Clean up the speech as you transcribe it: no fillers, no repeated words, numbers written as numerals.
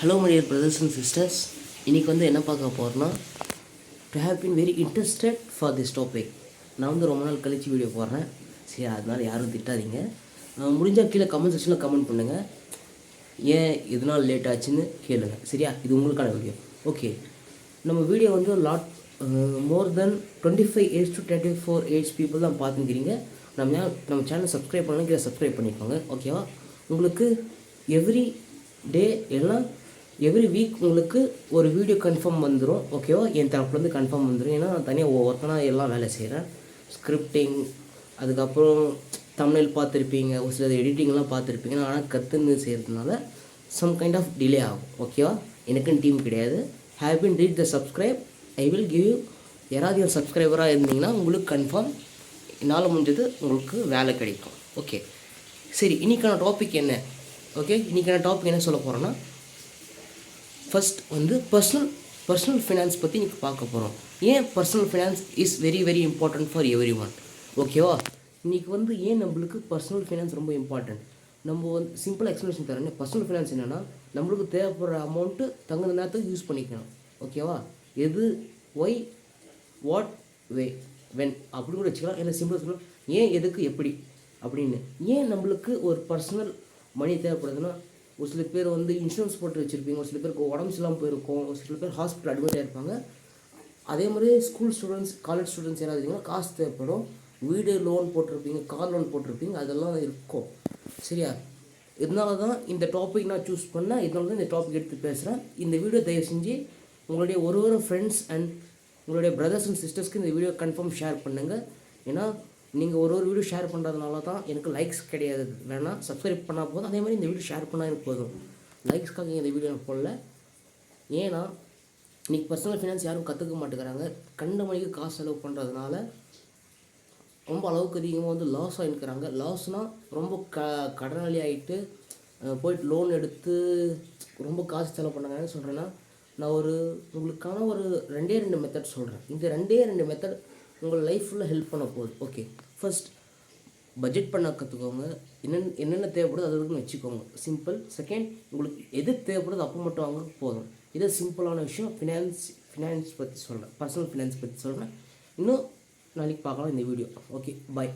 Hello my dear brothers and sisters. இன்னைக்கு வந்து என்ன பார்க்க போகிறோன்னா I have been very interested for this topic. நான் வந்து ரொம்ப நாள் கழிச்சு வீடியோ போடுறேன். சரி, அதனால் யாரும் திட்டாதீங்க. முடிஞ்சால் கீழே கமெண்ட் செக்ஷனில் கமெண்ட் பண்ணுங்கள். ஏன் எதனால் லேட் ஆச்சுன்னு கேளுங்க. சரியா? இது உங்களுக்கான வீடியோ. ஓகே, நம்ம வீடியோ வந்து மோர் தென் 25 ஏஜ் டு 24 ஏஜ் பீப்புள் தான் பார்த்துக்கிறீங்க. நம்ம சேனல் சப்ஸ்கிரைப் பண்ணணும், கீழே சப்ஸ்கிரைப் பண்ணிக்கோங்க. ஓகேவா? உங்களுக்கு எவ்ரி டே எல்லாம் எவ்ரி வீக் உங்களுக்கு ஒரு வீடியோ கன்ஃபார்ம் வந்துடும். ஓகேவா? என் தரப்புலேருந்து கன்ஃபார்ம் வந்துடும். ஏன்னா நான் தனியாக ஒவ்வொருத்தனாக எல்லாம் வேலை செய்கிறேன். ஸ்கிரிப்டிங், அதுக்கப்புறம் தம்ப்நெயில் பார்த்துருப்பீங்க, ஒரு சில எடிட்டிங்லாம் பார்த்துருப்பீங்க. ஆனால் கற்றுன்னு செய்கிறதுனால சம் கைண்ட் ஆஃப் டிலே ஆகும். ஓகேவா? எனக்குன்னு டீம் கிடையாது. Have been read the subscribe. I will give you. யாராவது என் சப்ஸ்கிரைபராக இருந்தீங்கன்னா உங்களுக்கு கன்ஃபார்ம் என்னால் முடிஞ்சது உங்களுக்கு வேலை கிடைக்கும். ஓகே, சரி, இன்றைக்கான டாபிக் என்ன? ஓகே, இன்றைக்கான டாபிக் என்ன சொல்ல போகிறோன்னா, ஃபர்ஸ்ட் வந்து பர்சனல் ஃபினான்ஸ் பற்றி இன்றைக்கி பார்க்க போகிறோம். ஏன் personal finance is very very important for every one. ஓகேவா? இன்றைக்கி வந்து ஏன் நம்மளுக்கு பர்சனல் ஃபினான்ஸ் ரொம்ப இம்பார்ட்டன்ட், நம்ம வந்து சிம்பிளாக எக்ஸ்ப்ளனேஷன் தரேன். பர்சனல் ஃபினான்ஸ் என்னென்னா, நம்மளுக்கு தேவைப்படுற அமௌண்ட்டு தகுந்த நேரத்துக்கு யூஸ் பண்ணிக்கணும். ஓகேவா? எது, ஒய், வாட், வென் அப்படி கூட வச்சுக்கலாம். ஏன்னா சிம்பிளாக சொல்லலாம், ஏன், எதுக்கு, எப்படி அப்படின்னு. ஏன் நம்மளுக்கு ஒரு பர்சனல் மணி தேவைப்படுதுன்னா, ஒரு சில பேர் வந்து இன்சூரன்ஸ் போட்டு வச்சுருப்பீங்க, ஒரு சில பேருக்கு உடம்பு சரியில்லாமல் போயிருக்கும், ஒரு சில பேர் ஹாஸ்பிட்டல் அட்மிட் ஆகிருப்பாங்க. அதே மாதிரி ஸ்கூல் ஸ்டூடெண்ட்ஸ், காலேஜ் ஸ்டூடெண்ட்ஸ் யாராவது இருந்தீங்கன்னா காசு தேவைப்படும். வீடு லோன் போட்டிருப்பீங்க, கார் லோன் போட்டிருப்பீங்க, அதெல்லாம் இருக்கும். சரியா? இதனால தான் இந்த டாபிக் நான் சூஸ் பண்ணேன். இதனால தான் இந்த டாபிக் எடுத்து பேசுகிறேன். இந்த வீடியோ தயவு செஞ்சு உங்களுடைய ஒரு ஃப்ரெண்ட்ஸ் அண்ட் உங்களுடைய பிரதர்ஸ் அண்ட் சிஸ்டர்ஸ்க்கு இந்த வீடியோ கன்ஃபார்ம் ஷேர் பண்ணுங்கள். ஏன்னா நீங்கள் ஒரு வீடியோ ஷேர் பண்ணுறதுனால தான் எனக்கு லைக்ஸ் கிடையாது. வேணால் சப்ஸ்கிரைப் பண்ணால் போதும். அதே மாதிரி இந்த வீடியோ ஷேர் பண்ணால் எனக்கு போதும். லைக்ஸ்க்காக இந்த வீடியோ நான் போடல. ஏன்னா இன்றைக்கி பர்சனல் ஃபினான்ஸ் யாரும் கற்றுக்க மாட்டேங்கிறாங்க. கண்ட மணிக்கு காசு செலவு பண்ணுறதுனால ரொம்ப அளவுக்கு அதிகமாக வந்து லாஸ் ஆகிருக்கிறாங்க. லாஸ்னால் ரொம்ப கடனாளி ஆகிட்டு போயிட்டு லோன் எடுத்து ரொம்ப காசு செலவு பண்ணாங்கன்னு சொல்கிறேன்னா, நான் உங்களுக்கான ஒரு 2 மெத்தட் சொல்கிறேன். இந்த 2 மெத்தட் உங்கள் லைஃப்பில் ஹெல்ப் பண்ண போகுது. ஓகே, ஃபர்ஸ்ட் பட்ஜெட் பண்ண கற்றுக்கோங்க. என்னென்ன தேவைப்படுது அது வரைக்கும் வச்சுக்கோங்க. சிம்பிள். செகண்ட், உங்களுக்கு எது தேவைப்படுது அப்போ மட்டும் வாங்க போதும். இது சிம்பிளான விஷயம். ஃபினான்ஸ் பற்றி சொல்கிறேன், பர்சனல் ஃபினான்ஸ் பற்றி சொல்கிறேன். இன்னும் நாளைக்கு பார்க்கலாம் இந்த வீடியோ. ஓகே, பாய்.